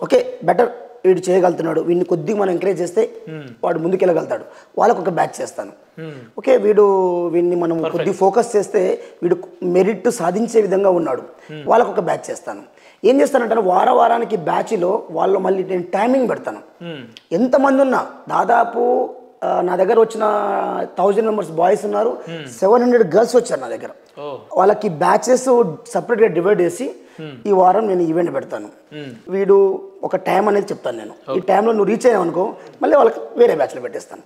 Okay better వీడు చేయగలుగుతున్నాడు, వీడిని కొద్దిగా మనం ఎంకరేజ్ చేస్తే వాడు ముందుకెళ్ళగలుగుతాడు, వాళ్ళకు ఒక బ్యాచ్ చేస్తాను. ఓకే వీడిని మనం కొద్దిగా ఫోకస్ చేస్తే వీడు మెరిట్ సాధించే విధంగా ఉన్నాడు, వాళ్ళకు ఒక బ్యాచ్ చేస్తాను. ఏం చేస్తానంటే వారానికి బ్యాచ్లో వాళ్ళు మళ్ళీ నేను టైమింగ్ పెడతాను. ఎంతమంది ఉన్నా దాదాపు నా దగ్గర వచ్చిన 1000 మెంబర్స్ బాయ్స్ ఉన్నారు, 700 గర్ల్స్ వచ్చారు నా దగ్గర. వాళ్ళకి బ్యాచెస్ సపరేట్గా డివైడ్ చేసి ఈ వారం నేను ఈవెంట్ పెడతాను. వీడు ఒక టైం అనేది చెప్తాను, నేను ఈ టైంలో నువ్వు రీచ్ అయ్యావు అనుకో మళ్ళీ వాళ్ళకి వేరే బ్యాచ్లో పెట్టేస్తాను.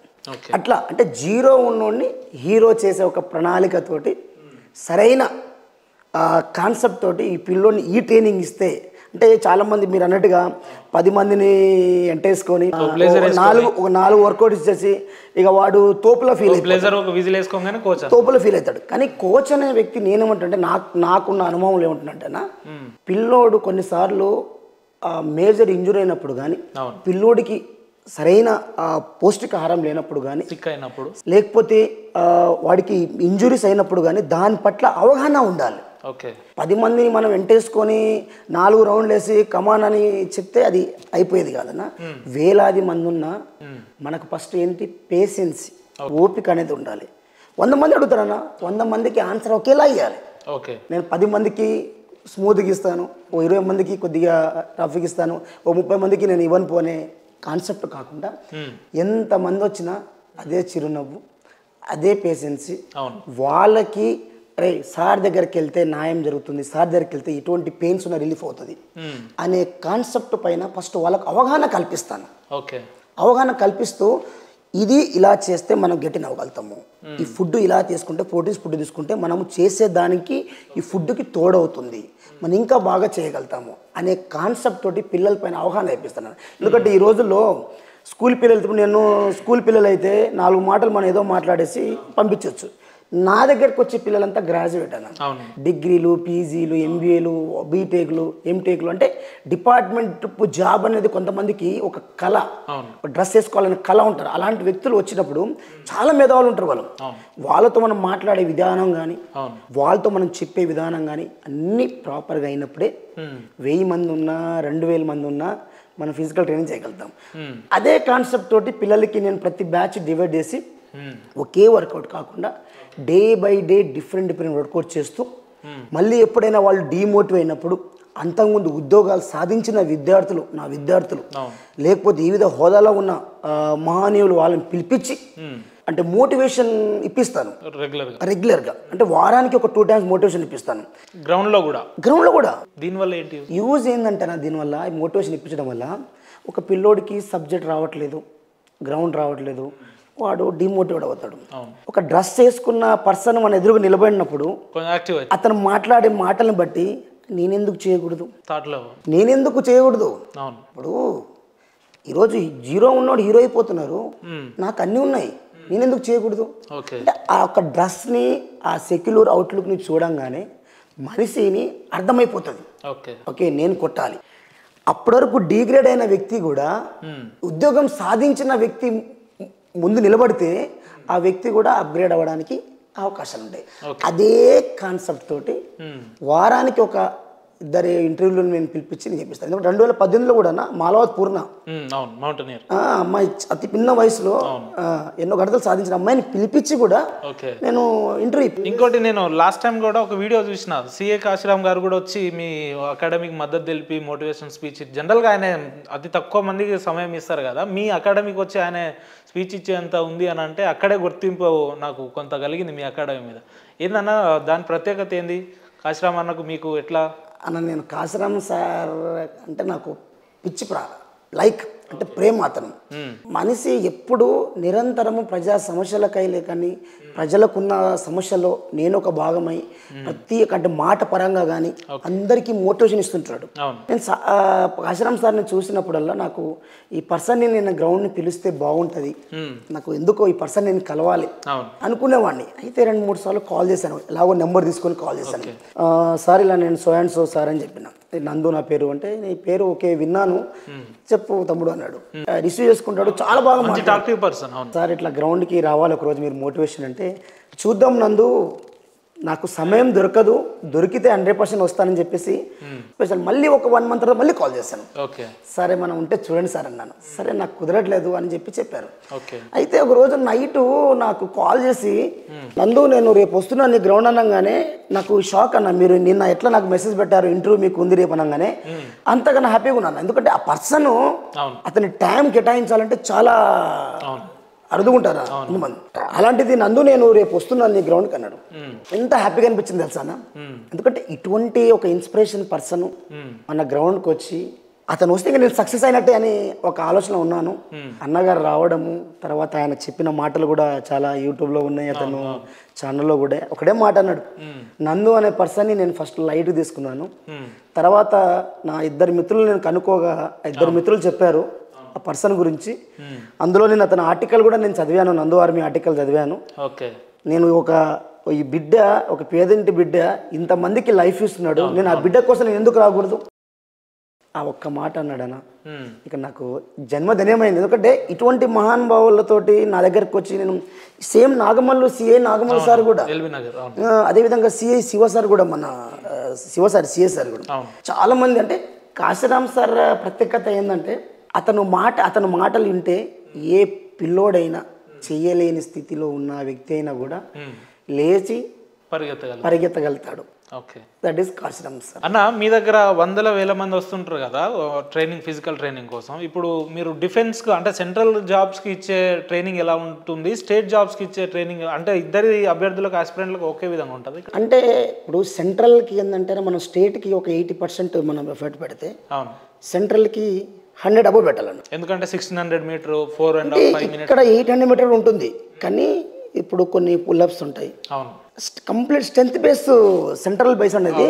అట్లా అంటే జీరో ఉన్నోడిని హీరో చేసే ఒక ప్రణాళికతోటి సరైన కాన్సెప్ట్ తోటి ఈ పిల్లోని ఈ ట్రైనింగ్ ఇస్తే, అంటే చాలామంది మీరు అన్నట్టుగా 10 మందిని ఎంటేసుకొని 4 వర్కౌట్ ఇచ్చేసి ఇక వాడు తోపులో ఫీల్ అవుతాడు. కానీ కోచ్ అనే వ్యక్తి నేనేమంటే నాకున్న అనుభవం ఏమంటుందంటేనా, పిల్లోడు కొన్నిసార్లు మేజర్ ఇంజురీ అయినప్పుడు కానీ, పిల్లోడికి సరైన పౌష్టికాహారం లేనప్పుడు కానీ, లేకపోతే వాడికి ఇంజురీస్ అయినప్పుడు కానీ దాని పట్ల అవగాహన ఉండాలి. 10 మందిని మనం వెంటేసుకొని 4 రౌండ్లు వేసి కమాన్ అని చెప్తే అది అయిపోయేది కాదన్నా. వేలాది మంది ఉన్నా మనకు ఫస్ట్ ఏంటి పేషెన్స్, ఓపిక అనేది ఉండాలి. 100 మంది అడుగుతారన్నా, 100 మందికి ఆన్సర్ ఒకేలా ఇవ్వాలి. నేను 10 మందికి స్మూత్గా ఇస్తాను, ఓ 20 మందికి కొద్దిగా రఫ్గా ఇస్తాను, ఓ 30 మందికి నేను ఇవ్వను పోనే కాన్సెప్ట్ కాకుండా ఎంతమంది వచ్చినా అదే చిరునవ్వు, అదే పేషెన్సీ, వాళ్ళకి అరే సార్ దగ్గరికి వెళ్తే న్యాయం జరుగుతుంది, సార్ దగ్గరికి వెళ్తే ఇటువంటి పెయిన్స్ ఉన్న రిలీఫ్ అవుతుంది అనే కాన్సెప్ట్ పైన ఫస్ట్ వాళ్ళకు అవగాహన కల్పిస్తాను. అవగాహన కల్పిస్తూ ఇది ఇలా చేస్తే మనం గెటిన్ అవ్వగలుగుతాము, ఈ ఫుడ్ ఇలా తీసుకుంటే ప్రోటీన్స్ ఫుడ్ తీసుకుంటే మనము చేసేదానికి ఈ ఫుడ్కి తోడవుతుంది, మనం ఇంకా బాగా చేయగలుగుతాము అనే కాన్సెప్ట్ తోటి పిల్లల పైన అవగాహన అయిపిస్తున్నాను. ఎందుకంటే ఈ రోజుల్లో స్కూల్ పిల్లలు, నేను స్కూల్ పిల్లలు అయితే 4 మాటలు మనం ఏదో మాట్లాడేసి పంపించవచ్చు. నా దగ్గరకు వచ్చే పిల్లలంతా గ్రాడ్యుయేట్ అన్న, డిగ్రీలు, పీజీలు, ఎంబీఏలు, బీటెక్లు, ఎంటెక్లు, అంటే డిపార్ట్మెంట్ జాబ్ అనేది కొంతమందికి ఒక కళ, డ్రెస్ వేసుకోవాలని కళ ఉంటారు. అలాంటి వ్యక్తులు వచ్చినప్పుడు చాలా మేధావులు ఉంటారు వాళ్ళు. వాళ్ళతో మనం మాట్లాడే విధానం కానీ, వాళ్ళతో మనం చెప్పే విధానం కానీ అన్నీ ప్రాపర్గా అయినప్పుడే 1000 మంది ఉన్నా 2000 మంది ఉన్నా మనం ఫిజికల్ ట్రైనింగ్ చేయగలుగుతాం. అదే కాన్సెప్ట్ తోటి పిల్లలకి నేను ప్రతి బ్యాచ్ డివైడ్ చేసి ఒకే వర్కౌట్ కాకుండా day by day different workout చేస్తూ, మళ్ళీ ఎప్పుడైనా వాళ్ళు డీమోటివ్ అయినప్పుడు అంతకుముందు ఉద్యోగాలు సాధించిన విద్యార్థులు, నా విద్యార్థులు, లేకపోతే వివిధ హోదాలో ఉన్న మహనీయులు వాళ్ళని పిలిపించి అంటే మోటివేషన్ ఇప్పిస్తాను రెగ్యులర్గా. అంటే వారానికి ఒక 2 times మోటివేషన్ ఇప్పిస్తాను గ్రౌండ్లో కూడా. దీనివల్ల ఏంటి యూజ్ ఏంటంటే, దీనివల్ల మోటివేషన్ ఇప్పించడం వల్ల ఒక పిల్లోడికి సబ్జెక్ట్ రావట్లేదు, గ్రౌండ్ రావట్లేదు, వాడు డిమోటివేట్ అవుతాడు. ఒక డ్రెస్ వేసుకున్న పర్సన్ మన ఎదురుగా నిలబడినప్పుడు అతను మాట్లాడే మాటలను బట్టి నేనెందుకు చేయకూడదు. ఇప్పుడు ఈరోజు జీరో ఉన్నోడు హీరో అయిపోతున్నారు, నాకు అన్నీ ఉన్నాయి, నేనెందుకు చేయకూడదు. అంటే ఆ యొక్క డ్రెస్ని, ఆ సెక్యులర్ అవుట్లుక్ని చూడంగానే మనిషిని అర్థమైపోతుంది, ఓకే నేను కొట్టాలి. అప్పటి వరకు డిగ్రేడ్ అయిన వ్యక్తి కూడా ఉద్యోగం సాధించిన వ్యక్తి ముందు నిలబడితే ఆ వ్యక్తి కూడా అప్గ్రేడ్ అవ్వడానికి అవకాశాలు ఉంటాయి. అదే కాన్సెప్ట్ తోటి వారానికి ఒక 2 ఇంటర్వ్యూలు నేను పిలిపించి నేను చెప్పిస్తాను. ఎందుకంటే 2018లో కూడా మాలవత్ పూర్ణ అమ్మాయి అతి పిన్న వయసులో ఎన్నో గంటలు సాధించిన అమ్మాయిని పిలిపించి కూడా నేను ఇంటర్వ్యూ. ఇంకోటి నేను లాస్ట్ టైం కూడా ఒక వీడియో చూసిన, సిఏ కాశీరామ్ గారు కూడా వచ్చి మీ అకాడమీకి మద్దతు తెలిపి మోటివేషన్ స్పీచ్, జనరల్గా ఆయన అతి తక్కువ మందికి సమయం ఇస్తారు కదా, మీ అకాడమీకి వచ్చి ఆయన స్పీచ్ ఇచ్చేంత ఉంది అని అంటే అక్కడే గుర్తింపు నాకు కొంత కలిగింది మీ అకాడమీ మీద. ఏందన్నా దాని ప్రత్యేకత ఏంది? కాశీరామ్ అన్నకు మీకు ఎట్లా అన్న? నేను కాశీరామ్ సార్ అంటే నాకు పిచ్చి లైక్ అంటే ప్రేమ. అతను మనిషి ఎప్పుడు నిరంతరము ప్రజా సమస్యలకై లేకని ప్రజలకున్న సమస్యల్లో నేను ఒక భాగమై ప్రతి అంటే మాట పరంగా కానీ అందరికీ మోటివేషన్ ఇస్తుంటాడు. నేను కాశీరామ్ సార్ని చూసినప్పుడల్లా నాకు ఈ పర్సన్ని నేను గ్రౌండ్ని పిలిస్తే బాగుంటుంది, నాకు ఎందుకో ఈ పర్సన్ నేను కలవాలి అనుకునేవాడిని. అయితే 2-3 సార్లు కాల్ చేశాను, ఎలాగో నెంబర్ తీసుకొని కాల్ చేశాను. సార్ ఇలా నేను సో అండ్ సో సార్ అని చెప్పిన. నందు నా పేరు అంటే, నీ పేరు ఓకే విన్నాను, చెప్పు తమ్ముడు అన్నాడు. రిసీవ్ చేసుకుంటాడు, చాలా బాగా మాట్లాడుతాడు. సార్ ఇట్లా గ్రౌండ్కి రావాలి ఒకరోజు మీరు మోటివేషన్ అంటే, చూద్దాం నందు నాకు సమయం దొరకదు, దొరికితే 100% వస్తానని చెప్పేసి స్పెషల్ మళ్ళీ ఒక 1 month తర్వాత మళ్ళీ కాల్ చేశాను. సరే మనం ఉంటే చూడండి సార్ అన్నాను. సరే నాకు కుదరట్లేదు అని చెప్పారు. అయితే ఒక రోజు నైట్ నాకు కాల్ చేసి, నందు నేను రేపు వస్తున్నాను నీ గ్రౌండ్ అనగానే నాకు షాక్ అన్న, మీరు నిన్న ఎట్లా నాకు మెసేజ్ పెట్టారు ఇంటర్వ్యూ మీకు ఉంది రేపు అనగానే అంతకన్నా హ్యాపీగా ఉన్నాను. ఎందుకంటే ఆ పర్సన్ అతని టైం కేటాయించాలంటే చాలా అరుదుకుంటారా మంది. అలాంటిది నందు నేను రేపు వస్తున్నాను నీ గ్రౌండ్కి అన్నాడు. ఎంత హ్యాపీగా అనిపించింది తెలుసా అన్న. ఎందుకంటే ఇటువంటి ఒక ఇన్స్పిరేషన్ పర్సన్ మన గ్రౌండ్కి వచ్చి అతను వస్తే నేను సక్సెస్ అయినట్టే అని ఒక ఆలోచన ఉన్నాను. అన్నగారు రావడము, తర్వాత ఆయన చెప్పిన మాటలు కూడా చాలా యూట్యూబ్లో ఉన్నాయి, అతను ఛానల్లో కూడా ఒకటే మాట అన్నాడు, నందు అనే పర్సన్ని నేను ఫస్ట్ లైట్ తీసుకున్నాను. తర్వాత నా 2 మిత్రులు నేను కనుక్కోగా 2 మిత్రులు చెప్పారు ఆ పర్సన్ గురించి. అందులో నేను అతని ఆర్టికల్ కూడా నేను చదివాను, నందు ఆర్మీ ఆర్టికల్ చదివాను. నేను ఈ బిడ్డ, ఒక పేదింటి బిడ్డ ఇంతమందికి లైఫ్ ఇస్తున్నాడు, నేను ఆ బిడ్డ కోసం నేను ఎందుకు రాకూడదు, ఆ ఒక్క మాట అన్నాడన్న. ఇక నాకు జన్మదినమైంది. ఎందుకంటే ఇటువంటి మహానుభావులతోటి నా దగ్గరకు వచ్చి నేను same Nagamallu CI Nagamallu sir కూడా, అదేవిధంగా సిఐ శివ సార్ కూడా, మన శివ సార్ సిఐ సార్ కూడా చాలా మంది. అంటే కాశీరామ్ సార్ ప్రత్యేకత ఏంటంటే అతను మాటలు వింటే ఏ పిల్లోడైనా చెయ్యలేని స్థితిలో ఉన్న వ్యక్తి అయినా కూడా లేచి పరిగెత్తగలుగుతాడు. That is Kashiram sir. అన్న మీ దగ్గర వందల వేల మంది వస్తుంటారు కదా ట్రైనింగ్, ఫిజికల్ ట్రైనింగ్ కోసం. ఇప్పుడు మీరు డిఫెన్స్ అంటే సెంట్రల్ జాబ్స్ కి ఇచ్చే ట్రైనింగ్ ఎలా ఉంటుంది, స్టేట్ జాబ్స్ కి ఇచ్చే ట్రైనింగ్ అంటే ఇద్దరి అభ్యర్థులకు ఆస్పిరెంట్లకు ఒకే విధంగా ఉంటుంది? అంటే ఇప్పుడు సెంట్రల్ కి ఏంటంటే మనం స్టేట్ కి ఒక 80% మనం ఎఫర్ట్ పెడితే సెంట్రల్ కి 100 అబోవ్ పెట్టాలండి. ఎందుకంటే 1600 మీటర్ 4.5 minutes, ఇక్కడ 800 మీటర్ ఉంటుంది. కానీ ఇప్పుడు కొన్ని పుల్అప్స్ ఉంటాయి. Complete strength base central base అనేది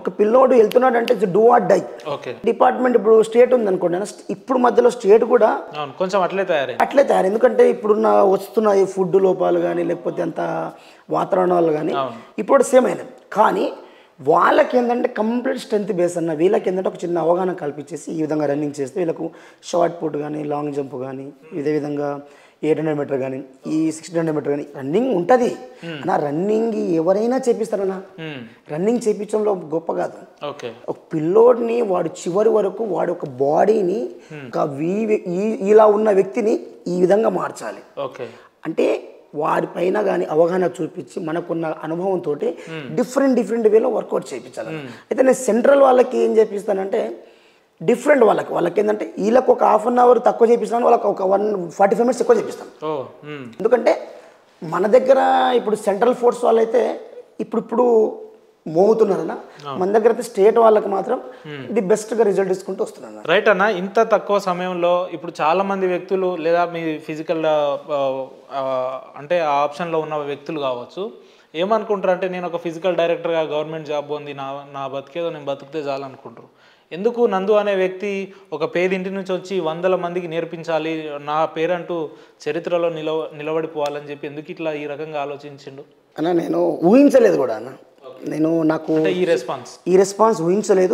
ఒక పిల్లోడు వెళ్తున్నాడు అంటే డూ ఆర్ డై. డిపార్ట్మెంట్ ఇప్పుడు స్టేట్ ఉంది అనుకోండి, ఇప్పుడు మధ్యలో స్టేట్ కూడా కొంచెం అట్లే తయారు. ఎందుకంటే ఇప్పుడున్న వస్తున్న ఫుడ్ లోపాలు కానీ లేకపోతే అంత వాతావరణాలు కానీ ఇప్పుడు సేమ్ అయినాయి. కానీ వాళ్ళకి ఏంటంటే కంప్లీట్ స్ట్రెంత్ బేస్ అన్న, వీళ్ళకి ఏంటంటే ఒక చిన్న అవగాహన కల్పించేసి ఈ విధంగా రన్నింగ్ చేస్తే వీళ్ళకు షార్ట్ పుట్ కానీ లాంగ్ జంప్ కానీ ఇదే విధంగా 800 మీటర్ కానీ ఈ 1600 మీటర్ కానీ రన్నింగ్ ఉంటుంది అన్న. రన్నింగ్ ఎవరైనా చేపిస్తారన్నా, రన్నింగ్ చేయించడంలో గొప్ప కాదు. ఒక పిల్లోడిని వాడు చివరి వరకు వాడి ఒక బాడీని ఇలా ఉన్న వ్యక్తిని ఈ విధంగా మార్చాలి. అంటే వారిపైన కానీ అవగాహన చూపించి మనకున్న అనుభవంతో డిఫరెంట్ వేలో వర్కౌట్ చేయించాలి. అయితే నేను సెంట్రల్ వాళ్ళకి ఏం చేపిస్తానంటే డిఫరెంట్ వాళ్ళకి ఏంటంటే వీళ్ళకి ఒక 1/2 hour తక్కువ చేపిస్తాను, వాళ్ళకి ఒక 145 minutes ఎక్కువ చేపిస్తాను. ఎందుకంటే మన దగ్గర ఇప్పుడు సెంట్రల్ ఫోర్స్ వాళ్ళైతే ఇప్పుడు మోగుతున్నారన్న, మన దగ్గర అయితే స్టేట్ వాళ్ళకి మాత్రం ది బెస్ట్గా రిజల్ట్ తీసుకుంటూ వస్తున్నాను. రైట్ అన్న. ఇంత తక్కువ సమయంలో ఇప్పుడు చాలా మంది వ్యక్తులు లేదా మీ ఫిజికల్ అంటే ఆ ఆప్షన్లో ఉన్న వ్యక్తులు కావచ్చు ఏమనుకుంటారు అంటే నేను ఒక ఫిజికల్ డైరెక్టర్గా గవర్నమెంట్ జాబ్ ఉంది, నా బతికేదో నేను బతికితే చాలనుకుంటారు. ఎందుకు నందు అనే వ్యక్తి ఒక పేదింటి నుంచి వచ్చి 100 మందికి నేర్పించాలి, నా పేరంటూ చరిత్రలో నిలబడిపోవాలని చెప్పి ఎందుకు ఇట్లా ఈ రకంగా ఆలోచించిండు అన్న? నేను ఊహించలేదు కూడా అన్న. నాకు ఈ రెస్పాన్స్ ఊహించలేదు.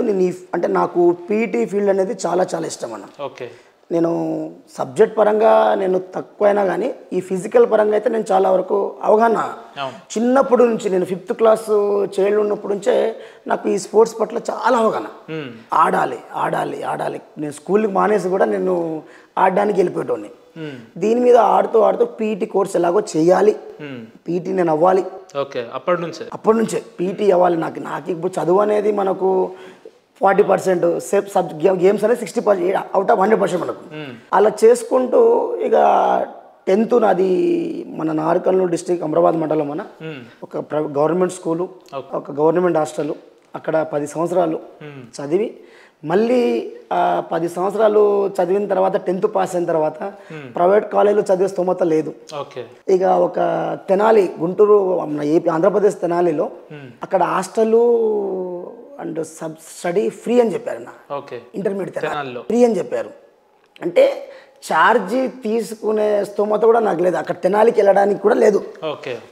అంటే నాకు పీటీ ఫీల్డ్ అనేది చాలా ఇష్టం అన్న. నేను సబ్జెక్ట్ పరంగా నేను తక్కువైనా కానీ ఈ ఫిజికల్ పరంగా అయితే నేను చాలా వరకు అవగాహన. చిన్నప్పటి నుంచి నేను 5th class చైల్డ్ ఉన్నప్పటి నుంచే నాకు ఈ స్పోర్ట్స్ పట్ల చాలా అవగాహన. ఆడాలి. నేను స్కూల్కి మానేసి కూడా నేను ఆడడానికి వెళ్ళిపోయేటోని. దీని మీద ఆడుతూ పీటీ కోర్స్ ఎలాగో చేయాలి, పీటీ నేను అవ్వాలి. అప్పటి నుంచే పీటీ అవ్వాలి. నాకు ఇప్పుడు చదువు అనేది మనకు 40%, గేమ్స్ అనేది 60% అవుట్ ఆఫ్ 100% మనకు. అలా చేసుకుంటూ ఇక 10th నాది మన నార్కర్నూలు డిస్ట్రిక్ట్ అమరాబాద్ మండలం మన ఒక గవర్నమెంట్ స్కూలు, ఒక గవర్నమెంట్ హాస్టల్. అక్కడ 10 సంవత్సరాలు చదివి మళ్ళీ 10 సంవత్సరాలు చదివిన తర్వాత 10th పాస్ అయిన తర్వాత ప్రైవేట్ కాలేజీలో చదివే స్తోమత లేదు. ఇక ఒక తెనాలి, గుంటూరు ఏపీ ఆంధ్రప్రదేశ్ తెనాలిలో అక్కడ హాస్టల్ అండ్ స్టడీ ఫ్రీ అని చెప్పారు అన్న. ఇంటర్మీడియట్ ఫ్రీ అని చెప్పారు. అంటే ఛార్జీ తీసుకునే స్తోమత కూడా నాకు లేదు, అక్కడ తెనాలికి వెళ్ళడానికి కూడా లేదు.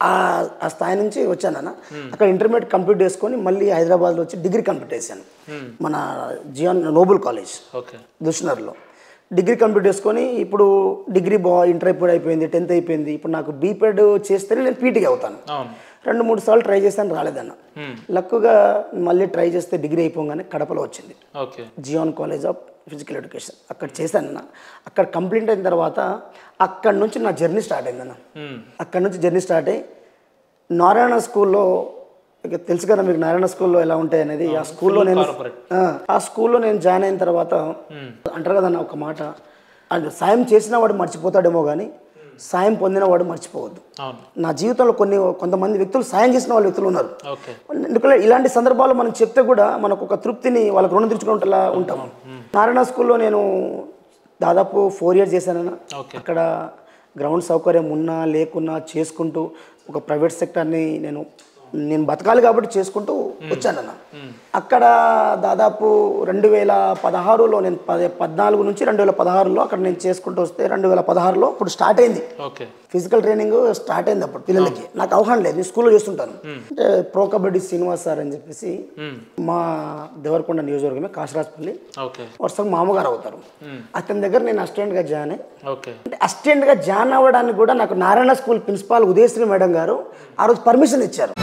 ఆ స్థాయి నుంచి వచ్చానన్న. అక్కడ ఇంటర్మీడియట్ కంప్లీట్ చేసుకొని మళ్ళీ హైదరాబాద్లో వచ్చి డిగ్రీ కంప్లీట్ చేశాను మన జియాన్ నోబుల్ కాలేజ్ దుష్నర్లో. డిగ్రీ కంప్లీట్ చేసుకొని ఇప్పుడు డిగ్రీ ఇంటర్ అయిపోయింది, 10th అయిపోయింది. ఇప్పుడు నాకు బీపెడ్ చేస్తేనే నేను పీటీకి అవుతాను. 2-3 సార్లు ట్రై చేశాను, రాలేదన్న. లక్కుగా మళ్ళీ ట్రై చేస్తే డిగ్రీ అయిపోగానే కడపలో వచ్చింది, Zion college of physical education. అక్కడ చేశానన్న. అక్కడ కంప్లీట్ అయిన తర్వాత అక్కడ నుంచి నా జర్నీ స్టార్ట్ అయిందన్న. అక్కడ నుంచి జర్నీ స్టార్ట్ అయ్యి నారాయణ స్కూల్లో, ఇక తెలుసు కదా మీకు నారాయణ స్కూల్లో ఎలా ఉంటాయి అనేది. ఆ స్కూల్లో నేను జాయిన్ అయిన తర్వాత అంటారు కదన్న ఒక మాట, అంటే సాయం చేసిన వాడు మర్చిపోతాడేమో కానీ సాయం పొందిన వాడు మర్చిపోవద్దు. నా జీవితంలో కొంతమంది వ్యక్తులు సాయం చేసిన వాళ్ళ వ్యక్తులు ఉన్నారు. ఎందుకంటే ఇలాంటి సందర్భాలు మనం చెప్తే కూడా మనకు ఒక తృప్తిని, వాళ్ళకి రుణం తీర్చుకునేలా ఉంటాం. నారాయణ స్కూల్లో నేను దాదాపు 4 years చేశానన్న. అక్కడ గ్రౌండ్ సౌకర్యం ఉన్నా లేకున్నా చేసుకుంటూ ఒక ప్రైవేట్ సెక్టర్ని నేను బతకాలి కాబట్టి చేసుకుంటూ వచ్చానన్న. అక్కడ దాదాపు 2016లో నేను 14 నుంచి 2016లో అక్కడ నేను చేసుకుంటూ వస్తే 2016లో ఇప్పుడు స్టార్ట్ అయింది ఫిజికల్ ట్రైనింగ్ స్టార్ట్ అయింది. అప్పుడు పిల్లలకి నాకు అవగాహన లేదు, నేను స్కూల్లో చేస్తుంటాను. అంటే ప్రో కబడ్డీ శ్రీనివాస్ సార్ అని చెప్పేసి మా దేవరకొండ నియోజకవర్గమే కాశరాజ్పల్లి, వర్షం మామగారు అవుతారు. అతని దగ్గర నేను అసిస్టెంట్గా జాయిన్ అయ్యి, అంటే అసిస్టెంట్గా జాయిన్ అవ్వడానికి కూడా నాకు Narayana school principal Udayasri madam గారు ఆ రోజు పర్మిషన్ ఇచ్చారు.